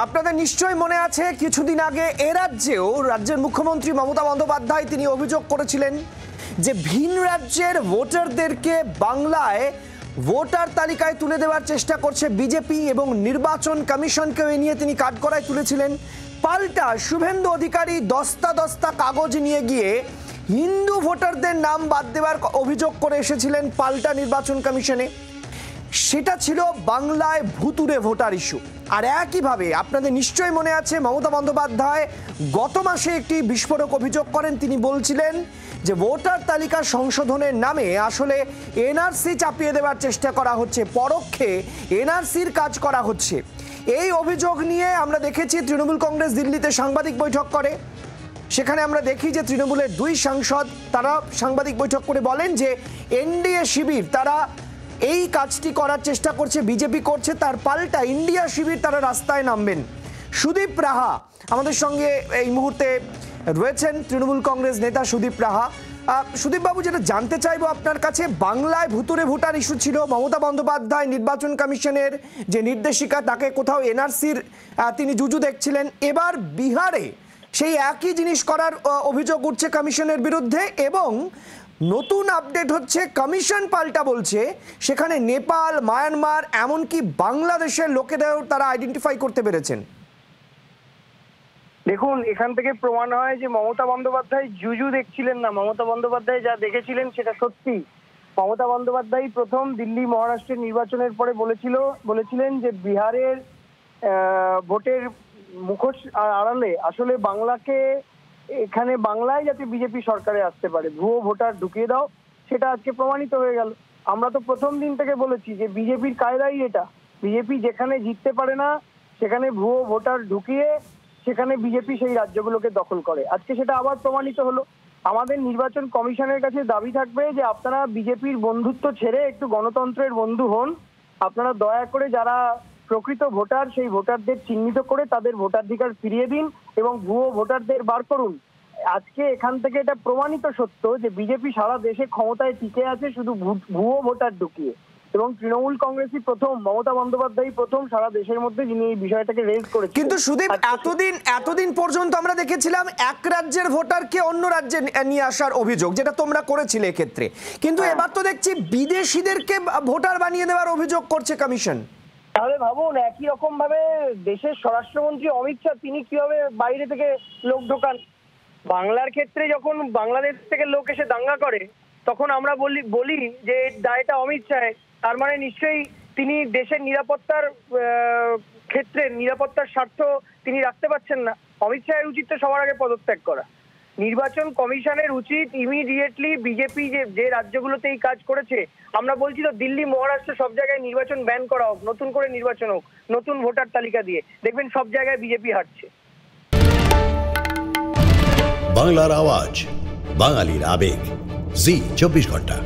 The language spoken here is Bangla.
আপনাদের নিশ্চয়ই মনে আছে কিছুদিন আগে রাজ্যের মুখ্যমন্ত্রী মমতা বন্দ্যোপাধ্যায় তিনি অভিযোগ করেছিলেন যে ভিন রাজ্যের ভোটারদেরকে বাংলায় ভোটার তালিকায় তুলে দেওয়ার চেষ্টা করছে বিজেপি এবং নির্বাচন কমিশনকে এই নিয়ে তিনি কাঠগড়ায় তুলেছিলেন। পাল্টা শুভেন্দু অধিকারী দস্তা কাগজ নিয়ে গিয়ে হিন্দু ভোটারদের নাম বাদ দেওয়ার অভিযোগ করে এসেছিলেন পাল্টা নির্বাচন কমিশনে। সেটা ছিল বাংলায় ভুতুরে ভোটার ইস্যু। আর একইভাবে আপনাদের নিশ্চয়ই মনে আছে মমতা বন্দ্যোপাধ্যায় গত মাসে একটি বিস্ফোরক অভিযোগ করেন। তিনি বলছিলেন যে ভোটার তালিকা সংশোধনের নামে আসলে এনআরসি চাপিয়ে দেওয়ার চেষ্টা করা হচ্ছে, পরোক্ষে এনআরসির কাজ করা হচ্ছে। এই অভিযোগ নিয়ে আমরা দেখেছি তৃণমূল কংগ্রেস দিল্লিতে সাংবাদিক বৈঠক করে। সেখানে আমরা দেখি যে তৃণমূলের 2 সাংসদ তারা সাংবাদিক বৈঠক করে বলেন যে এনডিএ শিবির তারা এই কাজটি করার চেষ্টা করছে, বিজেপি করছে, তার পাল্টা ইন্ডিয়া শিবির তারা রাস্তায় নামবেন। সুদীপ রাহা আমাদের সঙ্গে এই মুহূর্তে রয়েছেন, তৃণমূল কংগ্রেস নেতা সুদীপ রাহা। সুদীপ বাবু, যেটা জানতে চাইবো আপনার কাছে, বাংলায় ভুতুরে ভোটার ইস্যু ছিল, মমতা বন্দ্যোপাধ্যায় নির্বাচন কমিশনের যে নির্দেশিকা তাকে কোথাও এনআরসির তিনি জুজু দেখছিলেন। এবার বিহারে সেই একই জিনিস করার অভিযোগ উঠছে কমিশনের বিরুদ্ধে এবং নতুন আপডেট হচ্ছে কমিশন পাল্টা বলছে সেখানে নেপাল, মায়ানমার, এমনকি বাংলাদেশের লোকেদেরও তারা আইডেন্টিফাই করতে পেরেছেন। দেখুন, এখান থেকে প্রমাণ হয় যে মমতা বন্দ্যোপাধ্যায় জুজু দেখছিলেন না। মমতা বন্দ্যোপাধ্যায় যা দেখেছিলেন সেটা সত্যি। মমতা বন্দ্যোপাধ্যায় প্রথম দিল্লি মহারাষ্ট্রের নির্বাচনের পরে বলেছিলেন যে বিহারের ভোটের মুখোশ আড়ালে আসলে বাংলাকে, এখানে বাংলায় যাতে বিজেপি সরকারে আসতে পারে, ভুয়ো ভোটার ঢুকিয়ে দাও। সেটা আজকে প্রমাণিত হয়ে গেল। আমরা তো প্রথম দিন থেকে বলেছি যে বিজেপির কায়দাই এটা। বিজেপি যেখানে জিততে পারে না সেখানে ভুয়ো ভোটার ঢুকিয়ে সেখানে বিজেপি সেই রাজ্যগুলোকে দখল করে। আজকে সেটা আবার প্রমাণিত হলো। আমাদের নির্বাচন কমিশনের কাছে দাবি থাকবে যে আপনারা বিজেপির বন্ধুত্ব ছেড়ে একটু গণতন্ত্রের বন্ধু হন। আপনারা দয়া করে যারা প্রকৃত ভোটার সেই ভোটারদের চিহ্নিত করে তাদের ভোটাধিকার ফিরিয়ে দিন এবং ভুয়ো ভোটারদের বার করুন। আজকে এখান থেকে এটা প্রমাণিত সত্য যে বিজেপি সারা দেশে ক্ষমতায় টিকে আছে শুধু ভুয়ো ভোটার ঢুকিয়ে, এবং তৃণমূল কংগ্রেসই প্রথম, মমতা বন্দ্যোপাধ্যায় প্রথম সারা দেশের মধ্যে যিনি এই বিষয়টাকে রেজ করেছেন। কিন্তু সুদীপ, এতদিন পর্যন্ত আমরা দেখেছিলাম এক রাজ্যের ভোটারকে অন্য রাজ্যে নিয়ে আসার অভিযোগ, যেটা তোমরা করেছিলে এক্ষেত্রে। কিন্তু এবার তো দেখছি বিদেশিদেরকে ভোটার বানিয়ে দেওয়ার অভিযোগ করছে কমিশন। তাহলে ভাবুন, একই রকম ভাবে দেশের স্বরাষ্ট্রমন্ত্রী অমিত শাহ তিনি কিভাবে বাইরে থেকে লোক ঢোকান। বাংলার ক্ষেত্রে যখন বাংলাদেশ থেকে লোক এসে দাঙ্গা করে তখন আমরা বলি যে দায়টা অমিত শাহ। তার মানে নিশ্চয়ই তিনি দেশের নিরাপত্তার ক্ষেত্রে নিরাপত্তার স্বার্থ তিনি রাখতে পারছেন না। অমিত শাহের উচিত তো সবার আগে পদত্যাগ করা। নির্বাচন কমিশনের উচিত ইমিডিয়েটলি বিজেপি যে রাজ্যগুলোতে এই কাজ করেছে, আমরা বলছি তো দিল্লি, মহারাষ্ট্র সব জায়গায় নির্বাচন ব্যান করা হোক, নতুন করে নির্বাচন হোক, নতুন ভোটার তালিকা দিয়ে, দেখবেন সব জায়গায় বিজেপি হারছে। বাংলার আওয়াজ, বাঙালির আবেগ, জি 24 ঘন্টা।